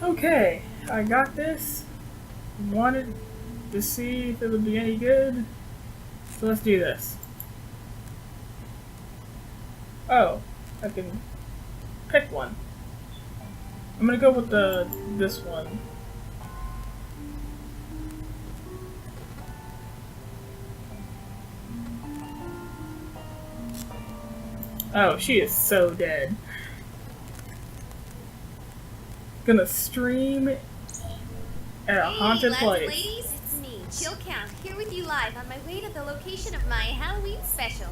Okay, I got this. Wanted to see if it would be any good. So let's do this. Oh, I can pick one. I'm gonna go with this one. Oh, she is so dead. Gonna stream at a haunted Hey, lads and place. ladies, it's me, Chill Count, here with you live on my way to the location of my Halloween special.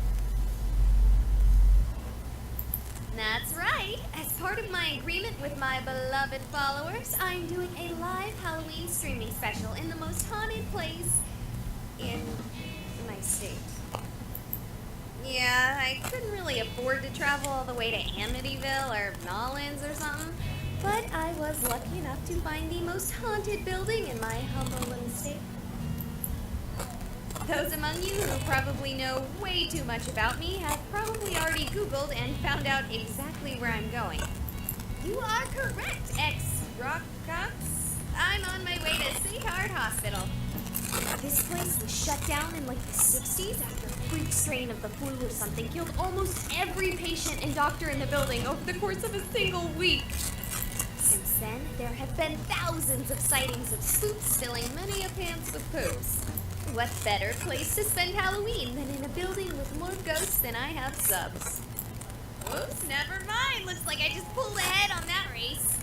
That's right. As part of my agreement with my beloved followers, I'm doing a live Halloween streaming special in the most haunted place in my state. Yeah, I couldn't really afford to travel all the way to Amityville or Nolans or something, but I was lucky enough to find the most haunted building in my humble little state. Those among you who probably know way too much about me have probably already Googled and found out exactly where I'm going. You are correct, ex-Rockcox. I'm on my way to St. Heart Hospital. This place was shut down in like the 60s after a freak strain of the flu or something killed almost every patient and doctor in the building over the course of a single week. Since then, there have been thousands of sightings of spooks filling many a pants with poops. What better place to spend Halloween than in a building with more ghosts than I have subs? Oops, never mind. Looks like I just pulled ahead on that race.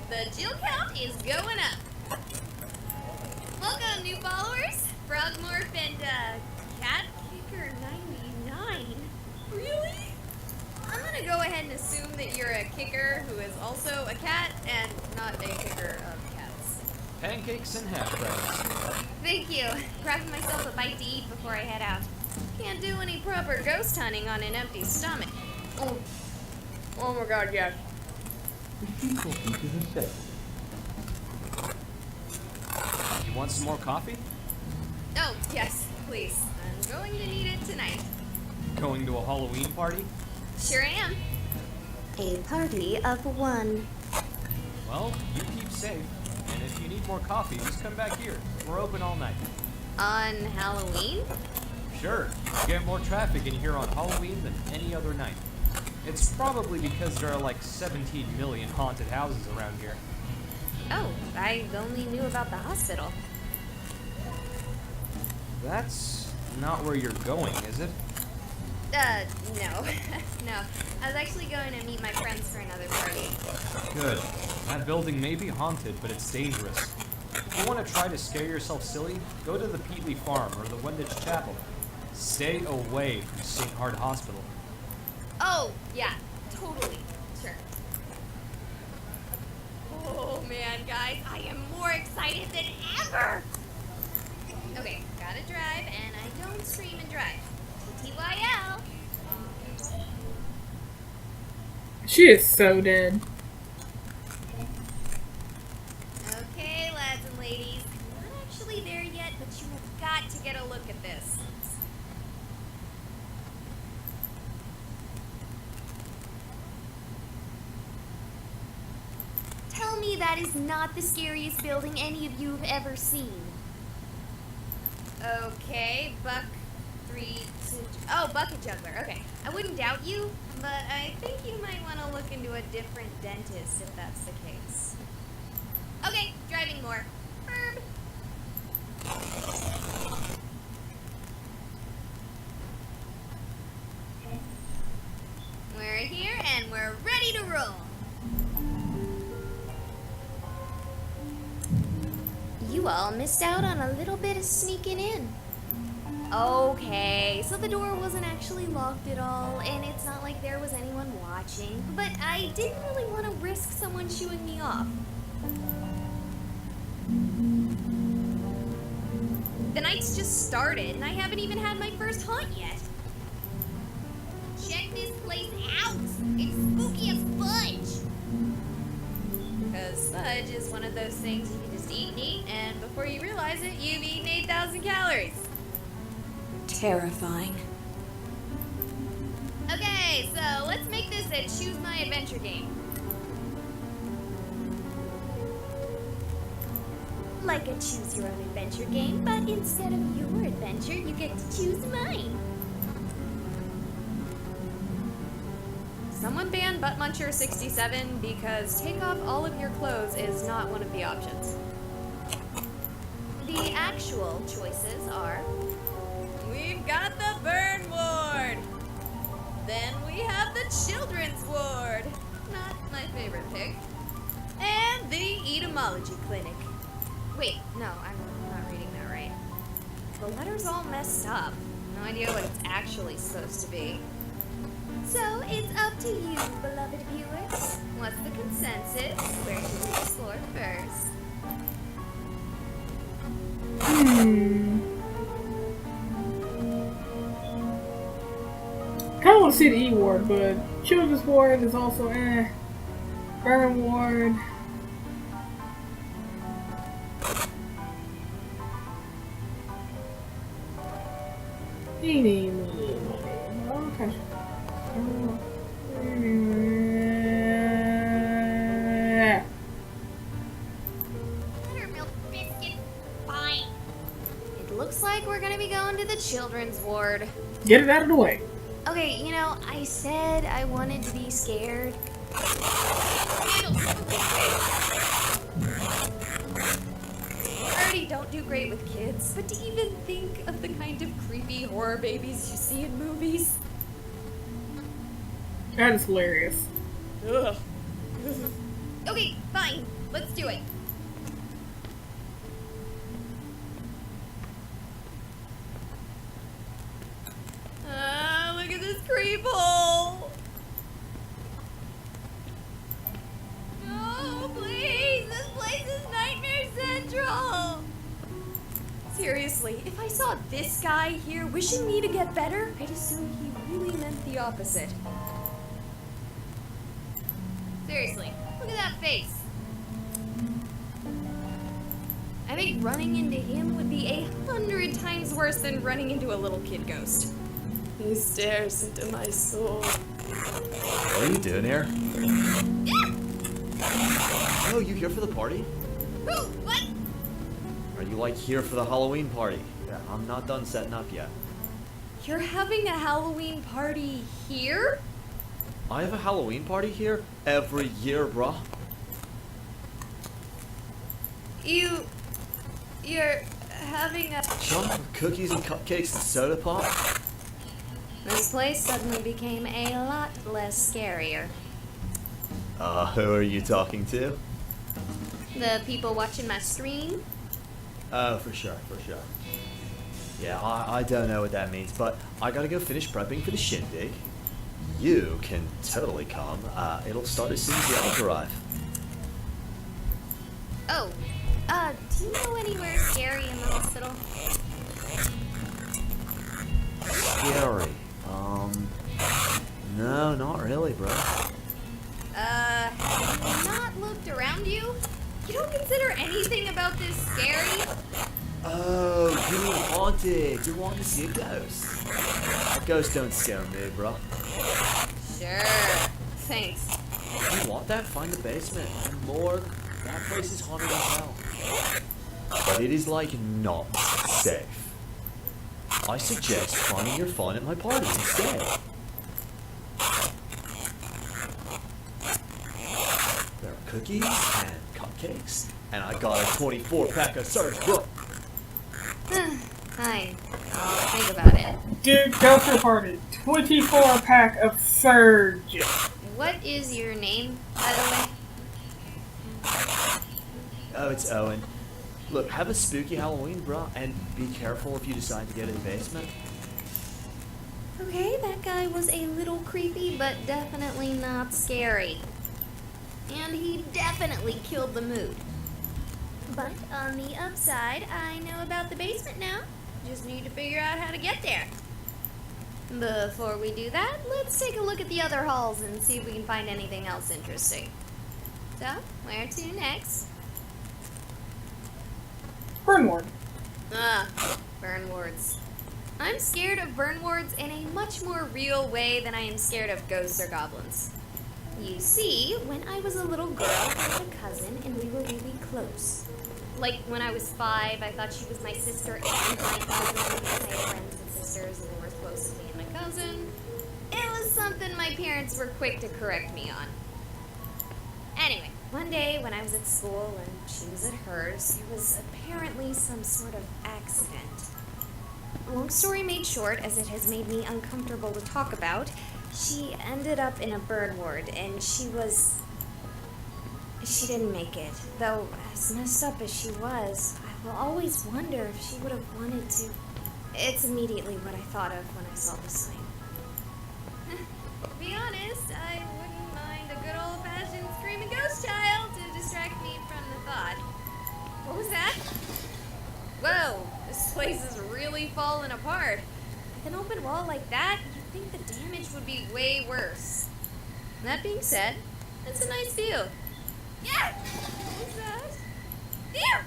The Jill count is going up. Welcome, new followers. Frogmorph and, Cat Kicker 99. Really? I'm gonna go ahead and assume that you're a kicker who is also a cat and not a kicker of cats. Pancakes and hash browns. Thank you. Grabbing myself a bite to eat before I head out. Can't do any proper ghost hunting on an empty stomach. Oh my god, yes. You want some more coffee? Oh, yes, please. I'm going to need it tonight. Going to a Halloween party? Sure am. A party of one. Well, you keep safe. And if you need more coffee, just come back here. We're open all night. On Halloween? Sure, you get more traffic in here on Halloween than any other night. It's probably because there are like 17 million haunted houses around here. Oh, I only knew about the hospital. That's not where you're going, is it? No. No. I was actually going to meet my friends for another party. Good. That building may be haunted, but it's dangerous. If you want to try to scare yourself silly, go to the Peatley Farm or the Wenditch Chapel. Stay away from St. Heart Hospital. Oh, yeah, totally. Sure. Oh, man, guys, I am more excited than ever! Okay, gotta drive, and I don't stream and drive. TYL! She is so dead. Okay, lads and ladies, I'm not actually there yet, but you have got to get a look at this. Tell me that is not the scariest building any of you have ever seen. Okay, Bucket Juggler. Okay, I wouldn't doubt you, but I think you might want to look into a different dentist if that's the case. Okay, driving more. Herb. We're here and we're ready to roll. You all missed out on a little bit of sneaking in. Okay, so the door wasn't actually locked at all, and it's not like there was anyone watching, but I didn't really want to risk someone shooing me off. The night's just started, and I haven't even had my first hunt yet. Check this place out! It's spooky as fudge! Because fudge is one of those things you can just eat and eat, and before you realize it, you've eaten 8,000 calories. Terrifying. Okay, so let's make this a choose my adventure game. like a choose your own adventure game, but instead of your adventure, you get to choose mine. Someone ban Butt Muncher 67 because take off all of your clothes is not one of the options. The actual choices are, we've got the Burn Ward. Then we have the Children's Ward. Not my favorite pick. And the Etymology Clinic. Wait, no, I'm not reading that right. The letter's all messed up. No idea what it's actually supposed to be. So it's up to you, beloved viewers. What's the consensus? Where should we explore first? Kinda want to see the E Ward, but Children's Ward is also Burn Ward. Okay. Buttermilk biscuit. Fine. It looks like we're gonna be going to the Children's Ward. Get it out of the way. Okay, you know, I said I wanted to be scared. I already don't do great with kids, but to even think of the kind of creepy horror babies you see in movies. That is hilarious. Ugh. Okay, fine. Let's do it. Look at this creep hole. No, please. This place is Nightmare Central. Seriously, if I saw this guy here wishing me to get better, I'd assume he really meant the opposite. Seriously, look at that face. I think running into him would be 100 times worse than running into a little kid ghost. He stares into my soul. What are you doing here? Oh, you here for the party? Who? What? Are you like here for the Halloween party? Yeah, I'm not done setting up yet. You're having a Halloween party here? I have a Halloween party here every year, bruh. You're having a... Jump, cookies and cupcakes and soda pop? This place suddenly became a lot less scarier. Who are you talking to? The people watching my stream? Oh, for sure. Yeah, I don't know what that means, but I gotta go finish prepping for the shindig. You can totally come. It'll start as soon as you all arrive. Oh, do you know anywhere scary in the hospital? Scary. No, not really, bro. Have you not looked around you? You don't consider anything about this scary? Oh, you mean haunted. You're wanting to see a ghost. Ghosts don't scare me, bro. Sure. Thanks. If you want that, find the basement. The morgue. That place is haunted as hell. But it is, like, not safe. I suggest finding your fun at my party instead. There are cookies and cupcakes. And I got a 24-pack of Surge, bro. Fine. I'll think about it. Dude, go for the party. 24-pack of Surge. What is your name, by the way? Oh, it's Owen. Look, have a spooky Halloween, bro, and be careful if you decide to go to the basement. Okay, that guy was a little creepy, but definitely not scary. And he definitely killed the mood. But on the upside, I know about the basement now. Just need to figure out how to get there. Before we do that, let's take a look at the other halls and see if we can find anything else interesting. So, where to next? Burn Ward. Burn wards. I'm scared of burn wards in a much more real way than I am scared of ghosts or goblins. You see, when I was a little girl, I had a cousin and we were really close. Like, when I was 5, I thought she was my sister and my cousin. I had friends and sisters, and they were supposed to be my cousin. It was something my parents were quick to correct me on. Anyway, one day when I was at school and she was at hers, there was apparently some sort of accident. Long story made short, as it has made me uncomfortable to talk about, she ended up in a bird ward, and she didn't make it. Though, as messed up as she was, I will always wonder if she would have wanted to. It's immediately what I thought of when I saw the sign. To be honest, I wouldn't mind a good old-fashioned screaming ghost child to distract me from the thought. What was that? Whoa, this place is really falling apart. With an open wall like that, you'd think the damage would be way worse. That being said, it's a nice view. Yeah! What was that? There!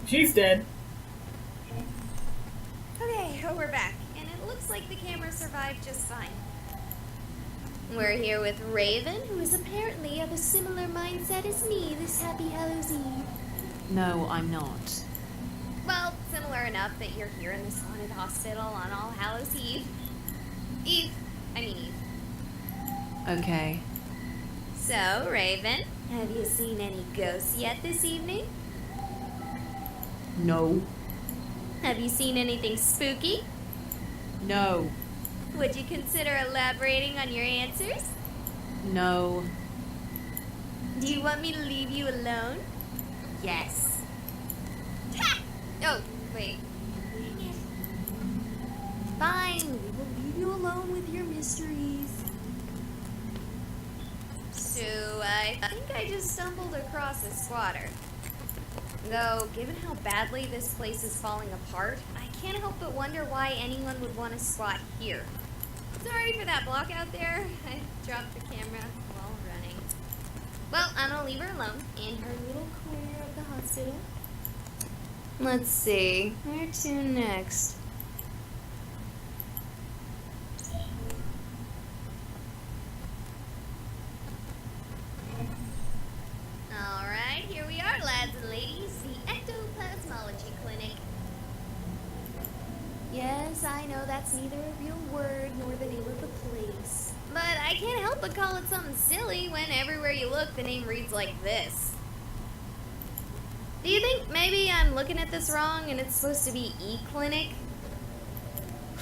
She's dead. Okay, we're back, and it looks like the camera survived just fine. We're here with Raven, who is apparently of a similar mindset as me this Happy Hallows Eve. No, I'm not. Well, similar enough that you're here in this haunted hospital on All Hallows Eve. Eve. Okay. So, Raven, have you seen any ghosts yet this evening? No. Have you seen anything spooky? No. Would you consider elaborating on your answers? No. Do you want me to leave you alone? Yes. Ha! Oh, wait. Dang it. Fine, we will leave you alone with your mysteries. So, I think I just stumbled across a squatter. Though, given how badly this place is falling apart, I can't help but wonder why anyone would want to squat here. Sorry for that block out there. I dropped the camera while running. Well, I'm gonna leave her alone in her little corner of the hospital. Let's see, where to next? Alright, here we are, lads and ladies, the Ectoplasmology Clinic. Yes, I know that's neither a real word nor the name of the place. But I can't help but call it something silly when everywhere you look the name reads like this. Do you think maybe I'm looking at this wrong and it's supposed to be E-Clinic?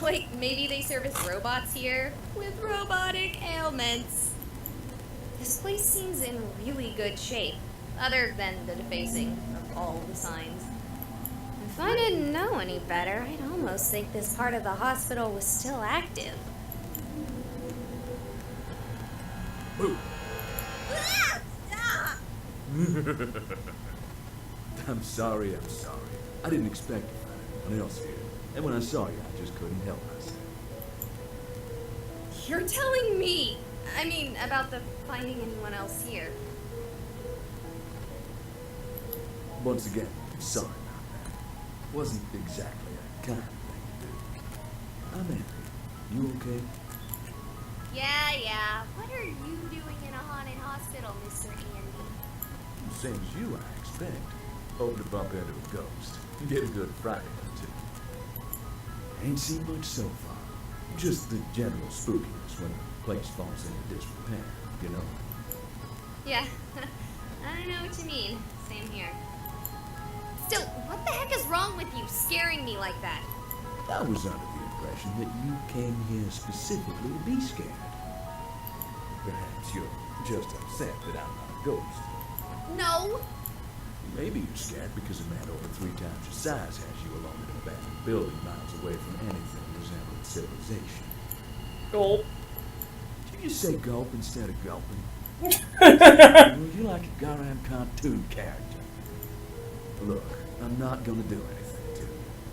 Like, maybe they service robots here with robotic ailments. This place seems in really good shape, other than the defacing of all the signs. If I didn't know any better, I'd almost think this part of the hospital was still active. Boo. Ah! Stop! I'm sorry. I didn't expect to find anyone else here. And when I saw you, I just couldn't help myself. You're telling me, about the finding anyone else here. Once again, sorry about that. Wasn't exactly a kind thing to do. I'm Andy. You okay? Yeah. What are you doing in a haunted hospital, Mr. Andy? Same as you, I expect. Hoping to bump into a ghost. Get a good Friday or two. Ain't seen much so far. Just the general spookiness when the place falls into disrepair, you know? Yeah, I know what you mean. Same here. Still, what the heck is wrong with you scaring me like that? I was under the impression that you came here specifically to be scared. Perhaps you're just upset that I'm not a ghost. No! Maybe you're scared because a man over 3 times your size has you alone in an abandoned building miles away from anything resembling civilization. Gulp. Did you just say gulp instead of gulping? Well, you're like a Garam cartoon character. Look, I'm not gonna do anything to you.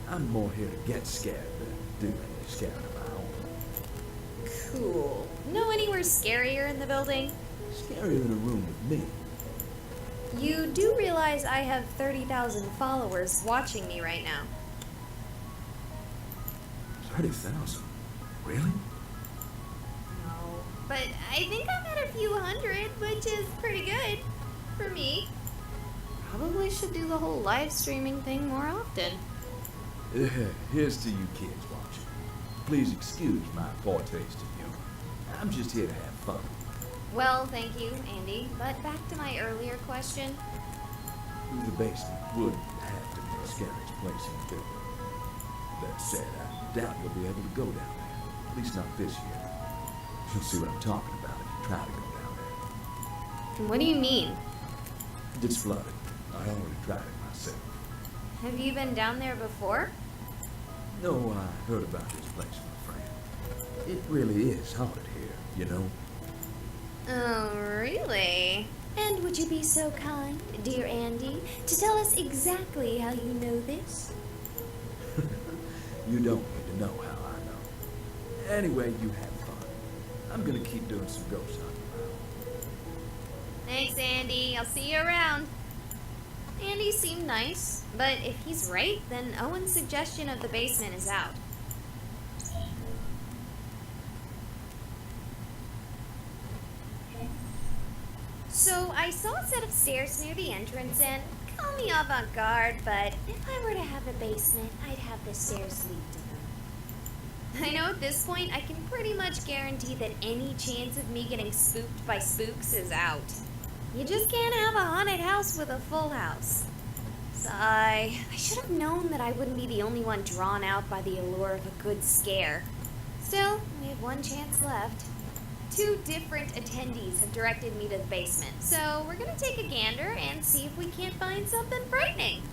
I'm more here to get scared than do any scaring of my own. Cool. Know anywhere scarier in the building? Scarier than a room with me. You do realize I have 30,000 followers watching me right now. 30,000? Really? No. But I think I'm at a few hundred, which is pretty good. For me. Probably should do the whole live streaming thing more often. Here's to you kids watching. Please excuse my poor taste in humor. I'm just here to have fun. Well, thank you, Andy. But back to my earlier question. The basement would have to be the scariest place in the building. That said, I doubt you'll be able to go down there. At least not this year. You'll see what I'm talking about if you try to go down there. What do you mean? It's flooded. I already tried it myself. Have you been down there before? No, I heard about this place from a friend. It really is haunted here, you know? Oh, really? And would you be so kind, dear Andy, to tell us exactly how you know this? You don't need to know how I know. Anyway, you have fun. I'm gonna keep doing some ghost hunting around. Thanks, Andy. I'll see you around. Andy seemed nice, but if he's right, then Owen's suggestion of the basement is out. So I saw a set of stairs near the entrance, and call me avant-garde, but if I were to have a basement, I'd have the stairs lead to them. I know at this point I can pretty much guarantee that any chance of me getting spooked by spooks is out. You just can't have a haunted house with a full house. Sigh. I should have known that I wouldn't be the only one drawn out by the allure of a good scare. Still, we have one chance left. 2 different attendees have directed me to the basement, so we're gonna take a gander and see if we can't find something frightening.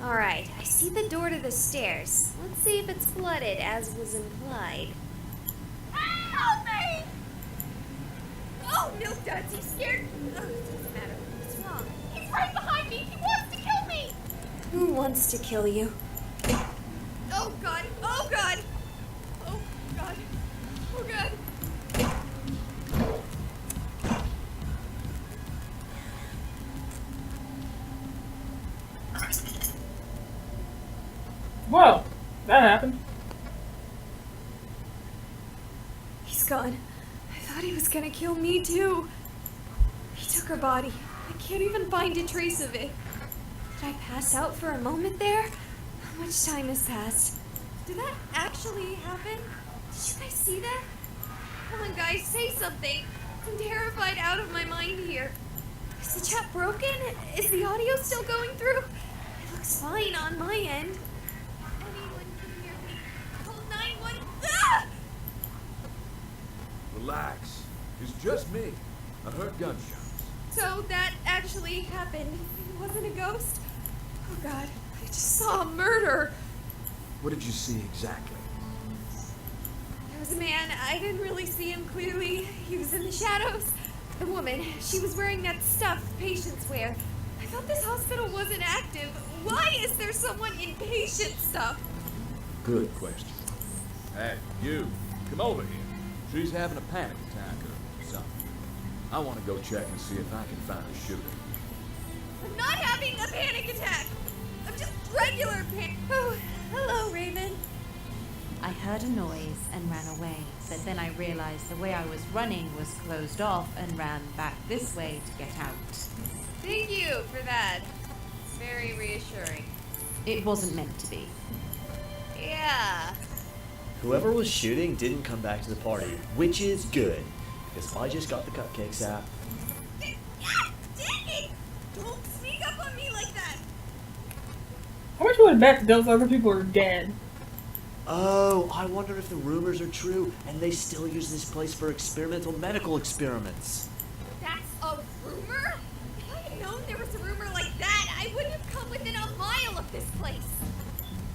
Alright, I see the door to the stairs. Let's see if it's flooded, as was implied. Help me! Oh, no, Duds, he's scared. Oh, it doesn't matter. What's wrong? He's right behind me! He wants to kill me! Who wants to kill you? Oh, God! Oh, God! Oh, God! Oh, God! Whoa, that happened. He's gone. I thought he was gonna kill me too. He took her body. I can't even find a trace of it. Did I pass out for a moment there? How much time has passed? Did that actually happen? Did you guys see that? Come on, guys, say something. I'm terrified out of my mind here. Is the chat broken? Is the audio still going through? It looks fine on my end. Anyone can hear me. Call 911. Ah! Relax. It's just me. I heard gunshots. So that actually happened. It wasn't a ghost. Oh God, I just saw a murder. What did you see exactly? There was a man. I didn't really see him clearly. He was in the shadows. The woman, she was wearing that stuff patients wear. I thought this hospital wasn't active. Why is there someone in patient stuff? Good question. Hey, you, come over here. She's having a panic attack or something. I want to go check and see if I can find a shooter. I'm not having a panic attack. I'm just regular panic. Oh, hello, Raven. I heard a noise and ran away, but then I realized the way I was running was closed off and ran back this way to get out. Thank you for that. It's very reassuring. It wasn't meant to be. Yeah. Whoever was shooting didn't come back to the party, which is good, because I just got the cupcakes out. Ah, dang it! Don't sneak up on me like that! How much would I bet that those other people are dead? Oh, I wonder if the rumors are true, and they still use this place for experimental medical experiments. That's a rumor? If I had known there was a rumor like that, I wouldn't have come within a mile of this place.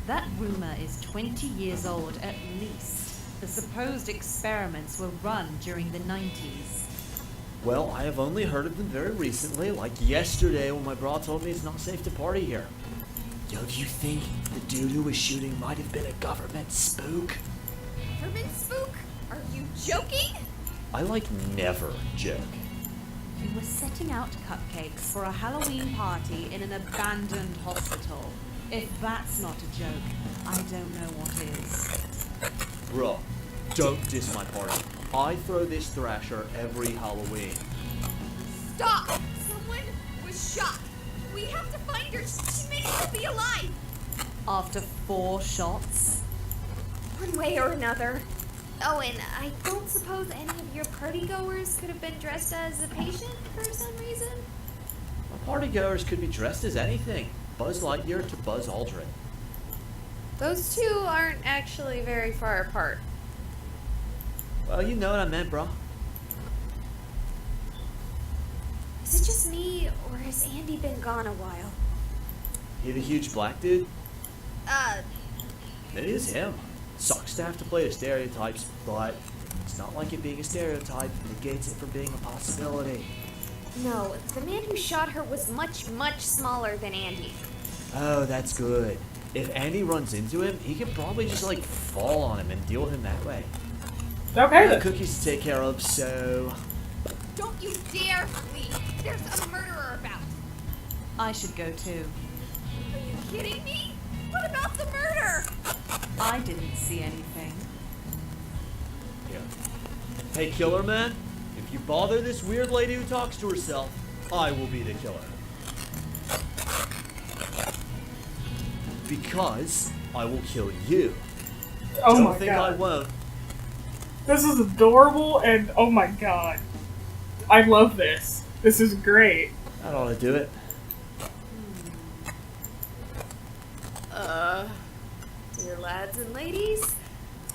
That rumor is 20 years old at least. The supposed experiments were run during the 90s. Well, I have only heard of them very recently, like yesterday when my bra told me it's not safe to party here. Yo, do you think the dude who was shooting might have been a government spook? Government spook? Are you joking? I never joke. We were setting out cupcakes for a Halloween party in an abandoned hospital. If that's not a joke, I don't know what is. Bro, don't diss my party. I throw this thrasher every Halloween. Stop! Someone was shot. We have to find her. She may still be alive. After 4 shots? One way or another. Oh, and I don't suppose any of your partygoers could have been dressed as a patient for some reason? My partygoers could be dressed as anything. Buzz Lightyear to Buzz Aldrin. Those two aren't actually very far apart. Well, you know what I meant, bro. Is it just me, or has Andy been gone a while? He the huge black dude? Uh, It is him. Sucks to have to play the stereotypes, but it's not like it being a stereotype negates it from being a possibility. no, the man who shot her was much, much smaller than Andy. Oh, that's good. If Andy runs into him, he can probably just like fall on him and deal with him that way. Okay then. Cookies to take care of, so Don't you dare leave! There's a murderer about! I should go too. Are you kidding me? What about the murder? I didn't see anything. yeah. Hey, killer man, if you bother this weird lady who talks to herself, I will be the killer. Because I will kill you. Oh Don't my think I god. won't. This is adorable and oh my god. I love this. This is great. That ought to do it. Dear lads and ladies,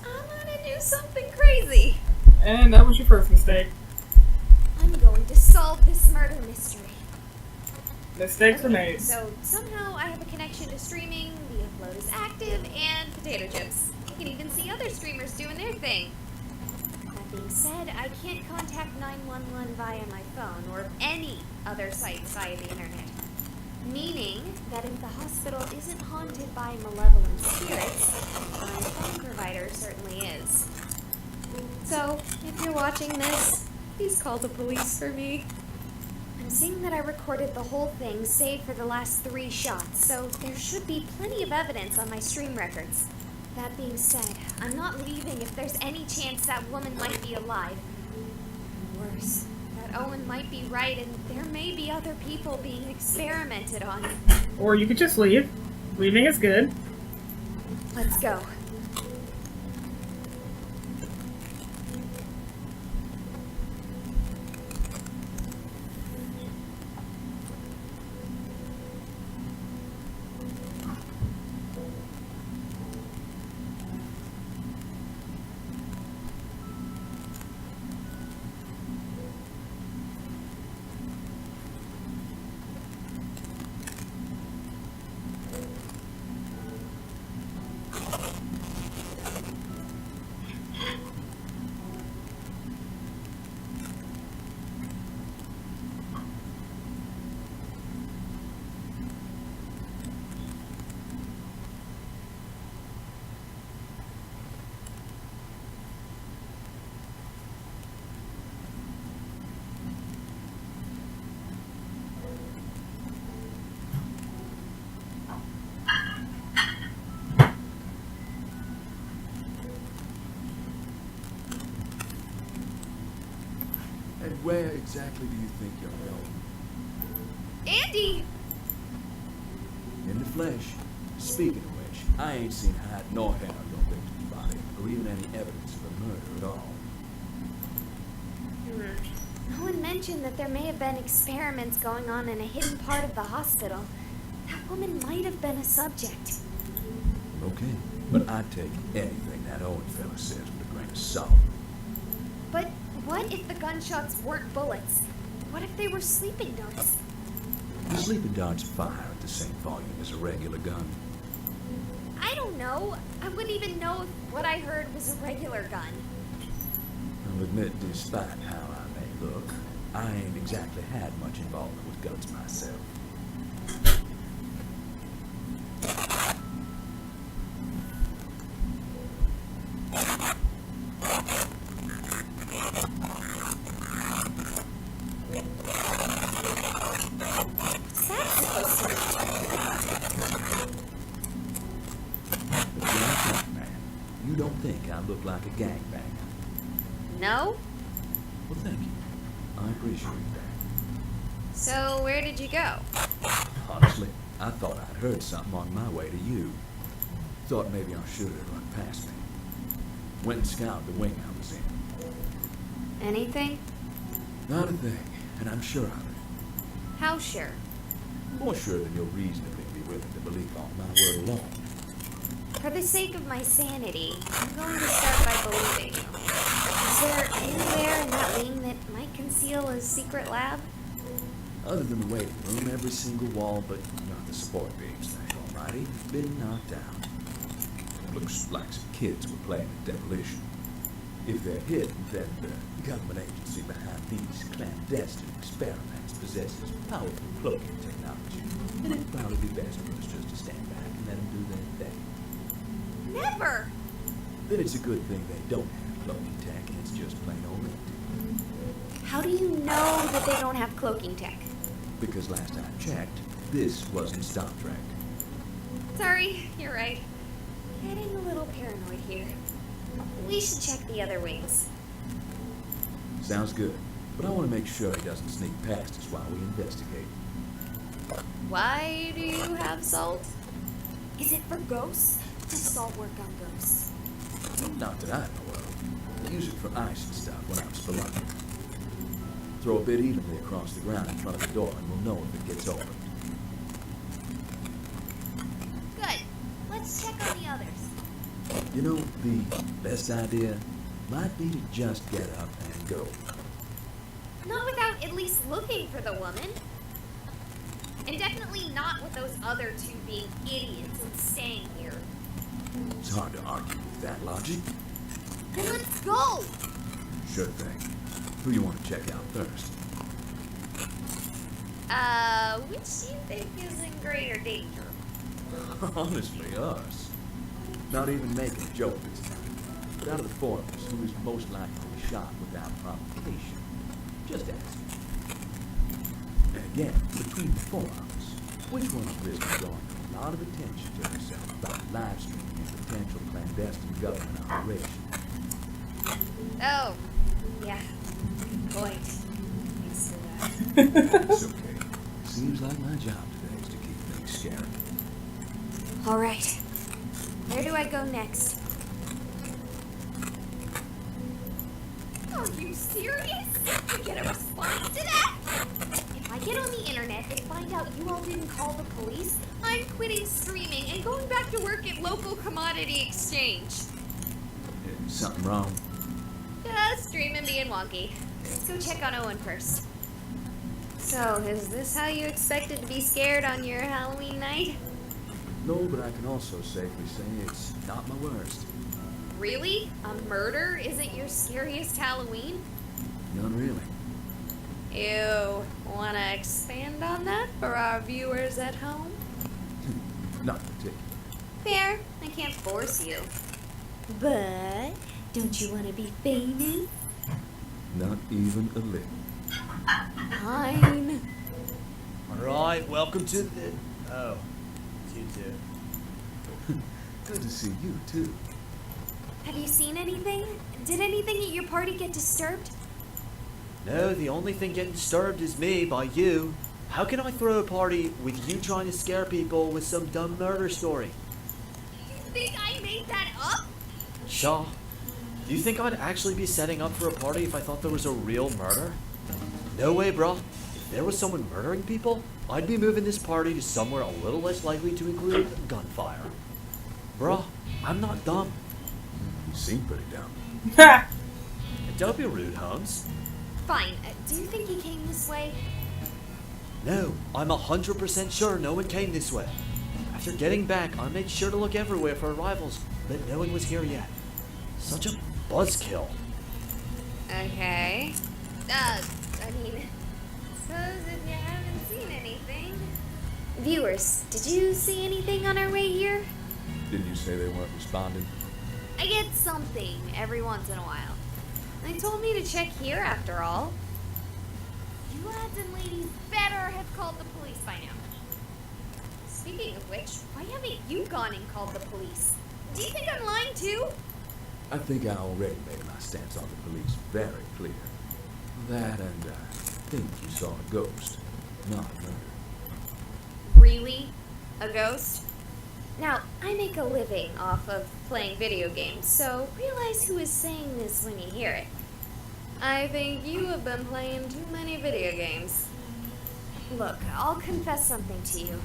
I'm gonna do something crazy. And that was your first mistake. I'm going to solve this murder mystery. Mistakes are Okay, made. so somehow I have a connection to streaming, the upload is active, and potato chips. I can even see other streamers doing their thing. That being said, I can't contact 911 via my phone or any other sites via the internet. Meaning that if the hospital isn't haunted by malevolent spirits, my phone provider certainly is. So, if you're watching this, please call the police for me. I'm seeing that I recorded the whole thing, save for the last 3 shots, so there should be plenty of evidence on my stream records. That being said, I'm not leaving if there's any chance that woman might be alive. Worse, that Owen might be right and there may be other people being experimented on. Or you could just leave. Leaving is good. Let's go. And where exactly do you think you're going? Andy! In the flesh. Speaking of which, I ain't seen hide nor hair of your victim's body, or even any evidence of a murder at all. Owen mentioned that there may have been experiments going on in a hidden part of the hospital. That woman might have been a subject. Okay, but I take anything that Owen fella says with a grain of salt. But what if the gunshots weren't bullets? What if they were sleeping darts? The sleeping darts fire at the same volume as a regular gun. I don't know. I wouldn't even know if what I heard was a regular gun. I'll admit, despite how I may look, I ain't exactly had much involvement with guns myself. What's that supposed to be? But Jack, man, you don't think I look like a gangbanger. No? Well, thank you. I appreciate that. So, where did you go? Honestly, I thought I'd heard something on my way to you. Thought maybe I should have run past me. Went and scouted the wing I was in. Anything? Not a thing, and I'm sure of it. How sure? More sure than you'll reasonably be willing to believe on my word alone. For the sake of my sanity, I'm going to start by believing you. Is there anywhere in that wing that might conceal a secret lab? Other than the waiting room, every single wall but not the support beams thing, alrighty, been knocked down. Looks like some kids were playing at demolition. If they're hidden, then the government agency behind these clandestine experiments possesses powerful cloaking technology, and it'd probably be best for us just to stand back and let them do their thing. Never! Then it's a good thing they don't have cloaking tech, and it's just plain old empty. How do you know that they don't have cloaking tech? Because last I checked, this wasn't Star Trek. Sorry, you're right. Getting a little paranoid here. We should check the other wings. Sounds good, but I want to make sure he doesn't sneak past us while we investigate. Why do you have salt? Is it for ghosts? Does salt work on ghosts? Not that I know of. I use it for ice and stuff when I'm spelunking. Throw a bit evenly across the ground in front of the door and we'll know if it gets opened. Good. Let's check on the others. You know, the best idea might be to just get up and go. Not without at least looking for the woman. And definitely not with those other two being idiots and staying here. It's hard to argue with that logic. Then let's go! Sure thing. Who you want to check out first? Which do you think is in greater danger? Honestly, us. Not even making a joke this time. But out of the four of us, who is most likely to be shot without provocation? Just asking. And again, between the four of us, which one is risking drawing a lot of attention to himself about live streaming a potential clandestine government operation? Oh, yeah. Good point. Thanks for that. It's okay. Seems like my job today is to keep things scary. All right. Where do I go next? Are you serious? You get a response to that? If I get on the internet and find out you all didn't call the police, I'm quitting streaming and going back to work at local commodity exchange. Something wrong? Just streaming being wonky. Let's go check on Owen first. So, is this how you expected to be scared on your Halloween night? No, but I can also safely say it's not my worst. Really? A murder isn't your scariest Halloween? None really. You wanna expand on that for our viewers at home? Not particularly. Fair. I can't force you. But don't you want to be famous? Not even a little. Fine. Alright, welcome to the... Oh, it's you two. Good to see you, too. Have you seen anything? Did anything at your party get disturbed? No, the only thing getting disturbed is me by you. How can I throw a party with you trying to scare people with some dumb murder story? You think I made that up? Shaw, do you think I'd actually be setting up for a party if I thought there was a real murder? No way, bro. If there was someone murdering people, I'd be moving this party to somewhere a little less likely to include gunfire. Bruh, I'm not dumb. You seem pretty dumb. And don't be rude, Holmes. Fine. Do you think he came this way? No, I'm 100% sure no one came this way. After getting back, I made sure to look everywhere for arrivals, but no one was here yet. Such a buzzkill. Okay. Suppose if you haven't seen anything. Viewers, did you see anything on our way here? Didn't you say they weren't responding? I get something every once in a while. They told me to check here after all. You lads and ladies better have called the police by now. Speaking of which, why haven't you gone and called the police? Do you think I'm lying too? I think I already made my stance on the police very clear. That and I think you saw a ghost, not a murder. Really? A ghost? Now, I make a living off of playing video games, so realize who is saying this when you hear it. I think you have been playing too many video games. Look, I'll confess something to you.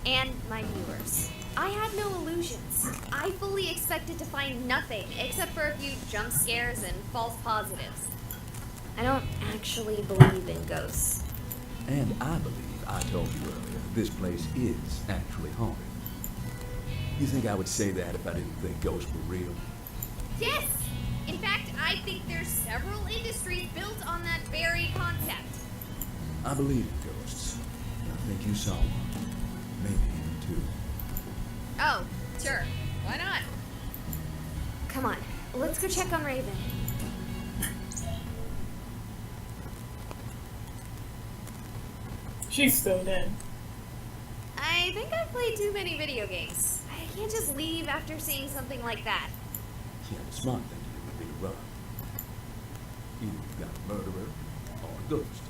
And my viewers. I had no illusions. I fully expected to find nothing, except for a few jump scares and false positives. I don't actually believe in ghosts. And I believe I told you earlier this place is actually haunted. You think I would say that if I didn't think ghosts were real? Yes! In fact, I think there's several industries built on that very concept. I believe in ghosts. And I think you saw one. Maybe even two. Oh, sure. Why not? Come on, let's go check on Raven. She's still dead. I think I've played too many video games. I can't just leave after seeing something like that. Yeah, the smart thing to do would be to run. Either you've got a murderer or a ghost.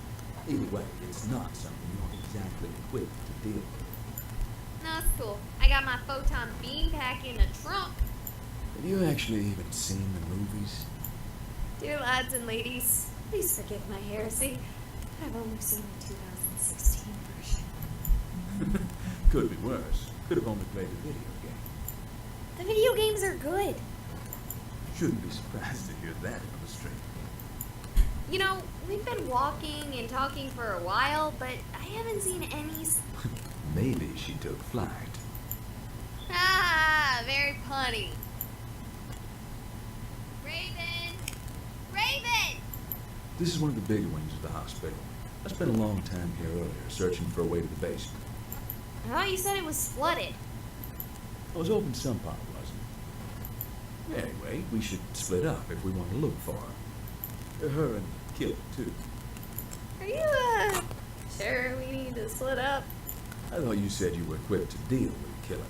Either way, it's not something you're exactly equipped to deal with. No, it's cool. I got my photon beam pack in the trunk. Have you actually even seen the movies? Dear lads and ladies, please forgive my heresy. I've only seen the 2016 version. Could be worse. Could have only played the video game. The video games are good. Shouldn't be surprised to hear that on the street. You know, we've been walking and talking for a while, but I haven't seen any... Maybe she took flight. Ah, very punny. Raven! Raven! This is one of the bigger wings of the hospital. I spent a long time here earlier searching for a way to the basement. I thought you said it was flooded. I was hoping some part wasn't. Anyway, we should split up if we want to look for her. Her and the killer, too. Are you, sure we need to split up? I thought you said you were equipped to deal with the killer.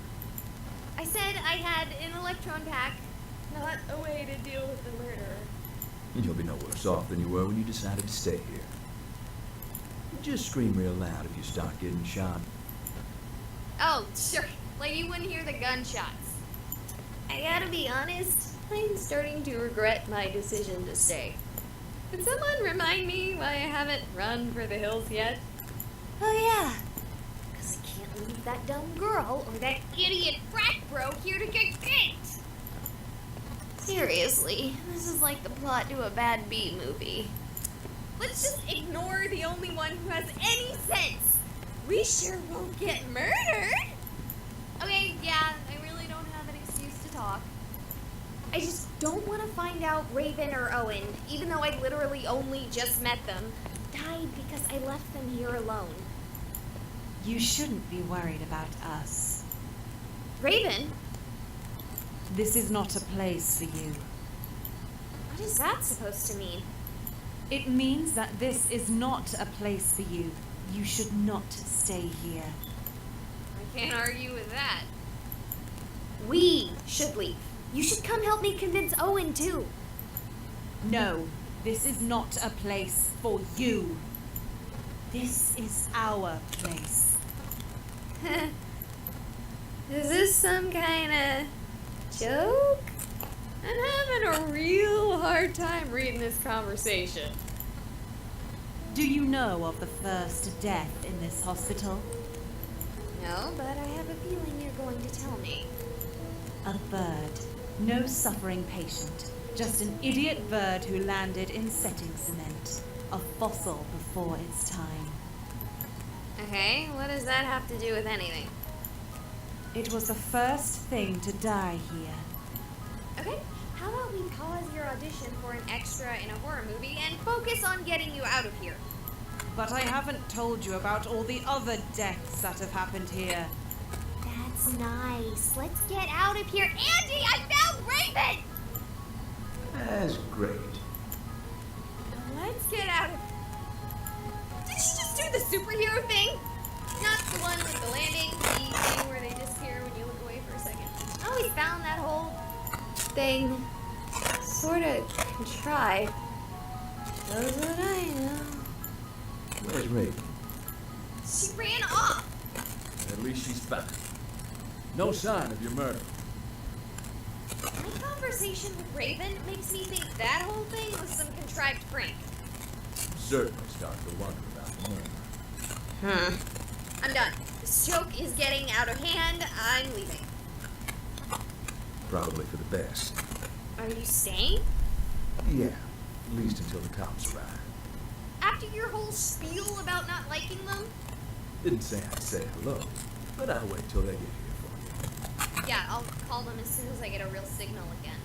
I said I had an electron pack, not a way to deal with the murderer. You'll be no worse off than you were when you decided to stay here. Just scream real loud if you start getting shot. Oh, sure. Like you wouldn't hear the gunshots. I gotta be honest, I'm starting to regret my decision to stay. Could someone remind me why I haven't run for the hills yet? Oh yeah, because I can't leave that dumb girl or that idiot frat bro here to get kicked. Seriously, this is like the plot to a bad B movie. Let's just ignore the only one who has any sense. We sure won't get murdered. Okay, yeah, I really don't have an excuse to talk. I just don't want to find out Raven or Owen, even though I literally only just met them, died because I left them here alone. You shouldn't be worried about us. Raven? This is not a place for you. What is that supposed to mean? It means that this is not a place for you. You should not stay here. I can't argue with that. We should leave. You should come help me convince Owen, too. No, this is not a place for you. This is our place. Is this some kind of joke? I'm having a real hard time reading this conversation. Do you know of the first death in this hospital? No, but I have a feeling you're going to tell me. A bird. No suffering patient. Just an idiot bird who landed in setting cement. A fossil before its time. Okay, what does that have to do with anything? It was the first thing to die here. Okay, how about we pause your audition for an extra in a horror movie and focus on getting you out of here? But I haven't told you about all the other deaths that have happened here. That's nice. Let's get out of here. Andy, I found Raven! That's great. Let's get out of... Did she just do the superhero thing? Not the one with the landing, the thing where they disappear when you look away for a second. I always found that whole thing sorta contrived. Knows what I know. Where's Raven? She ran off! At least she's fine. No sign of your murder. My conversation with Raven makes me think that whole thing was some contrived prank. Certainly starting to wonder about the murder. I'm done. This joke is getting out of hand. I'm leaving. Probably for the best. Are you staying? Yeah, at least until the cops arrive. After your whole spiel about not liking them? Didn't say I'd say hello, but I'll wait till they get here for you. Yeah, I'll call them as soon as I get a real signal again.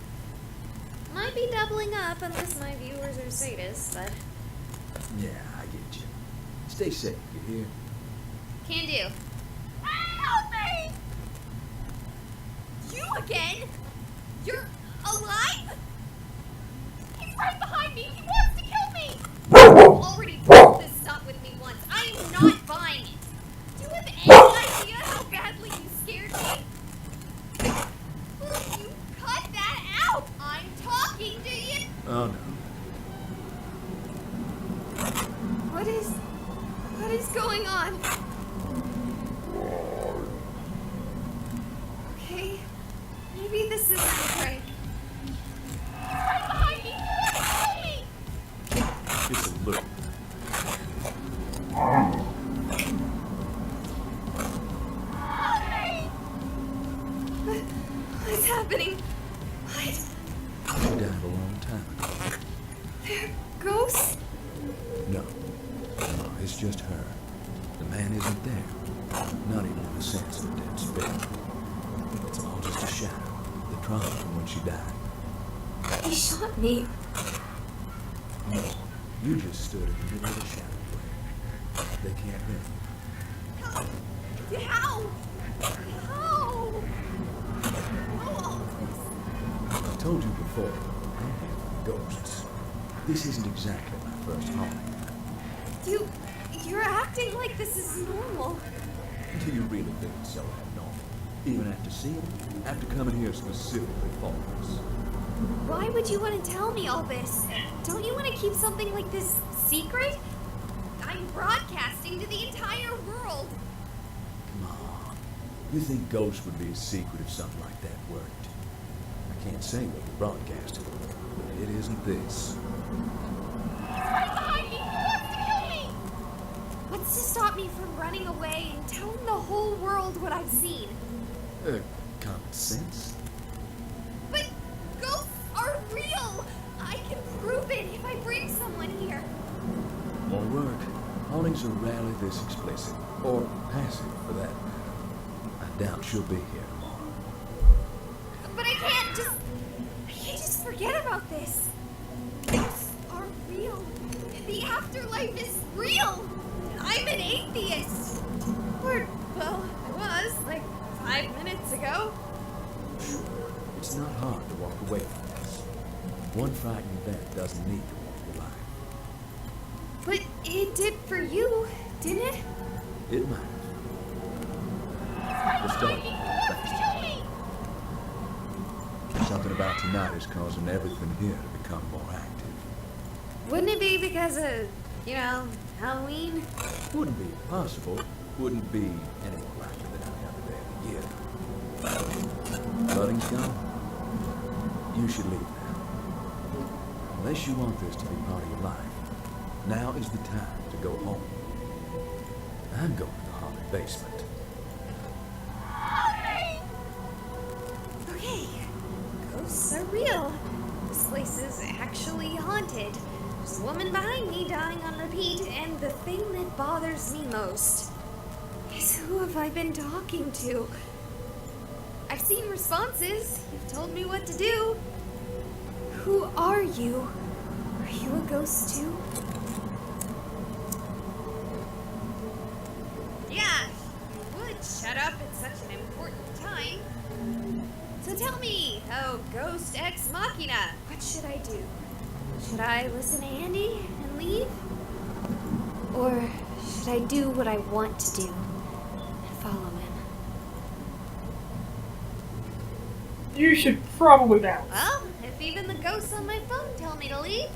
Might be doubling up unless my viewers are sadists, but Yeah, I get you. Stay safe, you hear? can do. Help me! You again? You're alive? He's right behind me. He wants to kill me. You've already pulled this stuff with me once. I am not buying it. Do you have any idea how badly you scared me? Will you cut that out? I'm talking to you. Oh no. What is going on? Okay, maybe this isn't a prank. He's right behind me. He wants to kill me. It's a look. What's happening? What? She died a long time ago. They're ghosts? No. No, it's just her. The man isn't there. Not even in the sense of a dead spirit. It's all just a shadow. The trauma from when she died. He shot me. No. You just stood in the middle of the shadow flare. They can't hurt you. How? How? Oh, I told you before, I'm here for ghosts. This isn't exactly my first haunt. you're acting like this is normal. Do you really think it's so abnormal? Even after seeing it? After coming here specifically for this? Why would you want to tell me all this? Don't you want to keep something like this secret? I'm broadcasting to the entire world. Come on. You think ghosts would be a secret if something like that worked? I can't say what you're broadcasting, but it isn't this. Right behind me! He wants to kill me! What's to stop me from running away and telling the whole world what I've seen? Common sense? But ghosts are real! I can prove it if I bring someone here. More work. Hauntings are rarely this explicit, or passive for that matter. I doubt she'll be here tomorrow. But I can't just forget about this. Ghosts are real. The afterlife is real. I'm an atheist. Or, well, I was, like 5 minutes ago. Sure, it's not hard to walk away from this. One frightening event doesn't need to walk your life. But it did for you, didn't it? It might. Let's start fast. Something about tonight is causing everything here to become more active. Wouldn't it be because of, Halloween? Wouldn't be impossible. Wouldn't be any more likely than any other day of the year. Flooding's gone. You should leave now. Unless you want this to be part of your life, now is the time to go home. I'm going to the haunted basement. Okay, ghosts are real. This place is actually haunted. There's a woman behind me dying on repeat, and the thing that bothers me most is who have I been talking to? I've seen responses. You've told me what to do. Who are you? Are you a ghost too? Yeah, you would shut up at such an important time. So tell me, oh Ghost Ex Machina, what should I do? Should I listen to Andy and leave? Or should I do what I want to do and follow him? You should probably balance. Well, if If even the ghosts on my phone tell me to leave,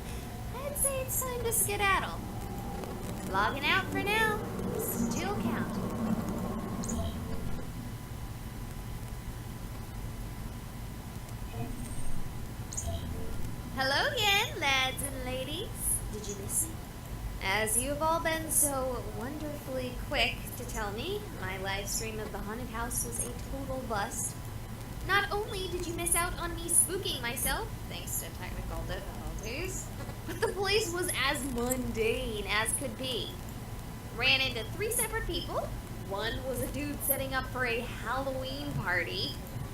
I'd say it's time to skedaddle. Logging out for now. Still counting. Hello again, lads and ladies. Did you miss me? As you have all been so wonderfully quick to tell me, my live stream of the haunted house was a total bust. Not only did you miss out on me spooking myself, thanks to technical difficulties, but the place was as mundane as could be. Ran into 3 separate people. One was a dude setting up for a Halloween party.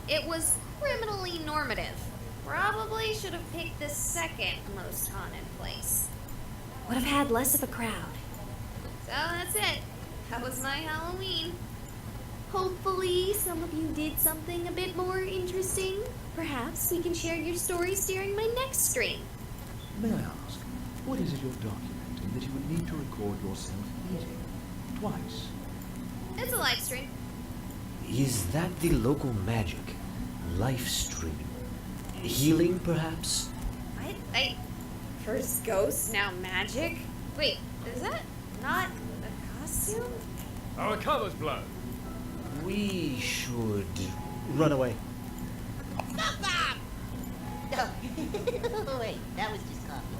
It was criminally normative. Probably should have picked the second most haunted place. Would have had less of a crowd. So that's it. That was my Halloween. Hopefully some of you did something a bit more interesting. Perhaps we can share your stories during my next stream. May I ask, what is it you're documenting that you would need to record yourself eating? Twice. It's a live stream. Is that the local magic? Life stream? Healing, perhaps? I first ghost, now magic? Wait, is that not a costume? Our cover's blown. We should run away. Stop that! No. Wait, that was just coffee.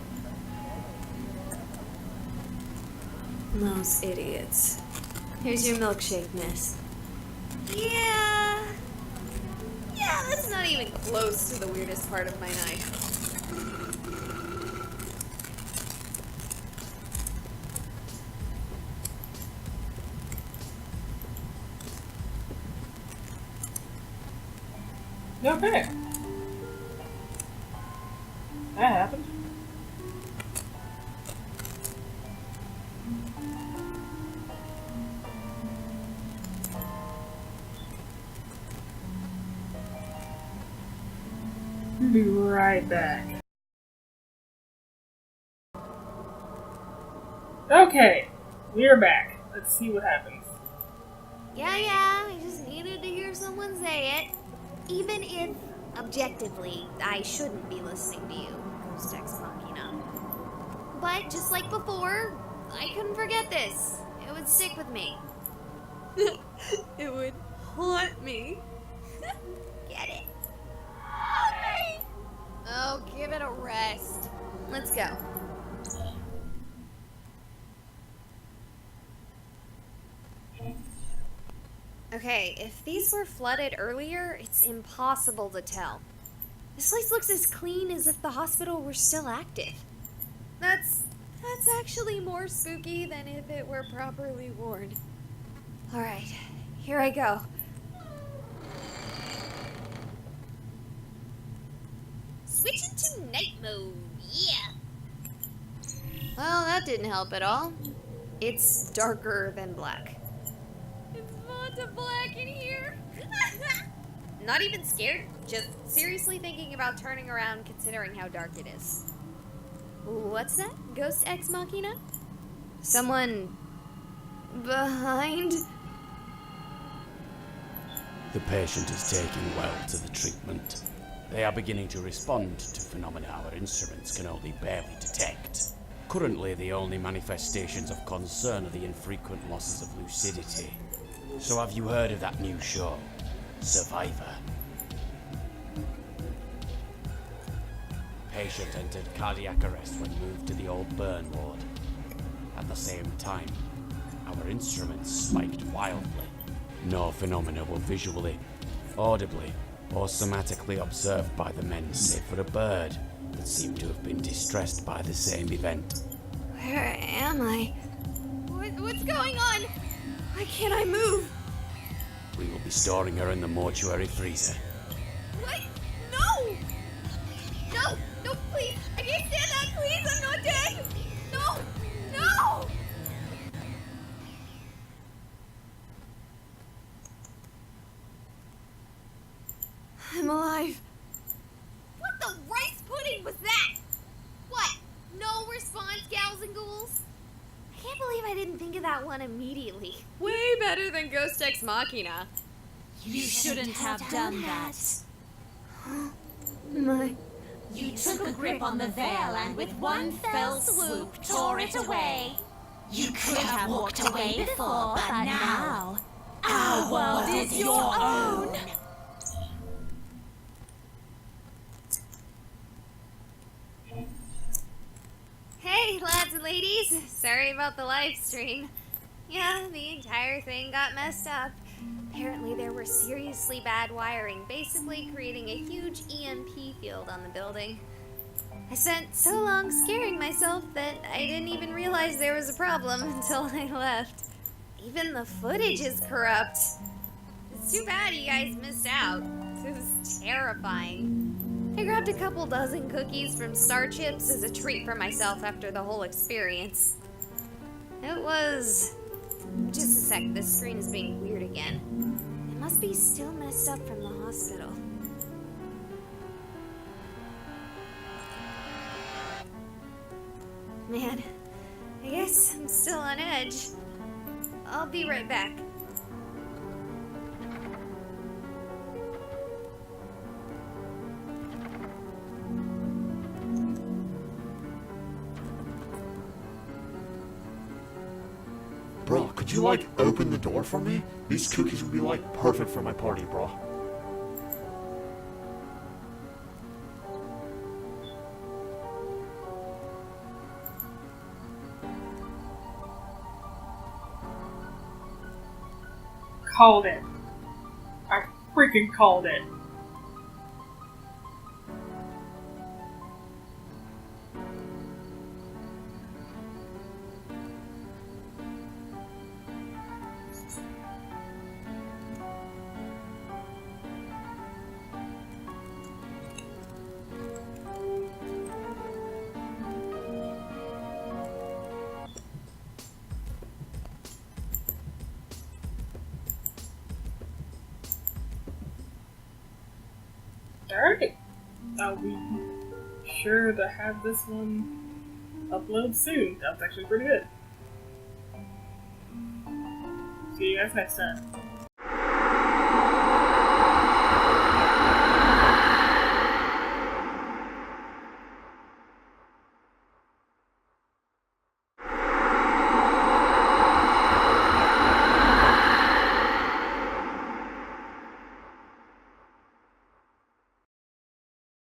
Those idiots. Here's your milkshake, miss. Yeah, that's not even close to the weirdest part of my night. Okay. That happened. Be right back. Okay, we're back. Let's see what happens. Yeah, I just needed to hear someone say it. Even if, objectively, I shouldn't be listening to you, Ghost Ex Machina. But, just like before, I couldn't forget this. It would stick with me. It would haunt me. Get it? Oh, give it a rest. Let's go. Okay, if these were flooded earlier, it's impossible to tell. This place looks as clean as if the hospital were still active. That's actually more spooky than if it were properly worn. Alright, here I go. Switch into night mode, yeah! Well, that didn't help at all. It's darker than black. It's Vanta Black in here! Not even scared, just seriously thinking about turning around considering how dark it is. What's that? Ghost Ex Machina? Someone behind? The patient is taking well to the treatment. They are beginning to respond to phenomena our instruments can only barely detect. Currently, the only manifestations of concern are the infrequent losses of lucidity. So have you heard of that new show, Survivor? Patient entered cardiac arrest when moved to the old burn ward. At the same time, our instruments spiked wildly. No phenomena were visually, audibly, or somatically observed by the men save for a bird that seemed to have been distressed by the same event. Where am I? What's going on? Why can't I move? We will be storing her in the mortuary freezer. What? No! No, please! I can't stand that, please! I'm not dead! No! I'm alive. What the rice pudding was that? What? No response, gals and ghouls? I can't believe I didn't think of that one immediately. Way better than Ghost Ex Machina. You shouldn't have done that. You took a grip on the veil and with one fell swoop tore it away. You could have walked away before, but now our world is your own. Hey, lads and ladies. Sorry about the live stream. Yeah, the entire thing got messed up. Apparently there were seriously bad wiring, basically creating a huge EMP field on the building. I spent so long scaring myself that I didn't even realize there was a problem until I left. Even the footage is corrupt. It's too bad you guys missed out. It was terrifying. I grabbed a couple dozen cookies from Star Chips as a treat for myself after the whole experience. It was... Just a sec, this screen is being weird again. It must be still messed up from the hospital. Man, I guess I'm still on edge. I'll be right back. Bro, could you, like, open the door for me? These cookies would be, like, perfect for my party, bro. Called it. I freaking called it. Alright. I'll be sure to have this one upload soon. That was actually pretty good. See you guys next time.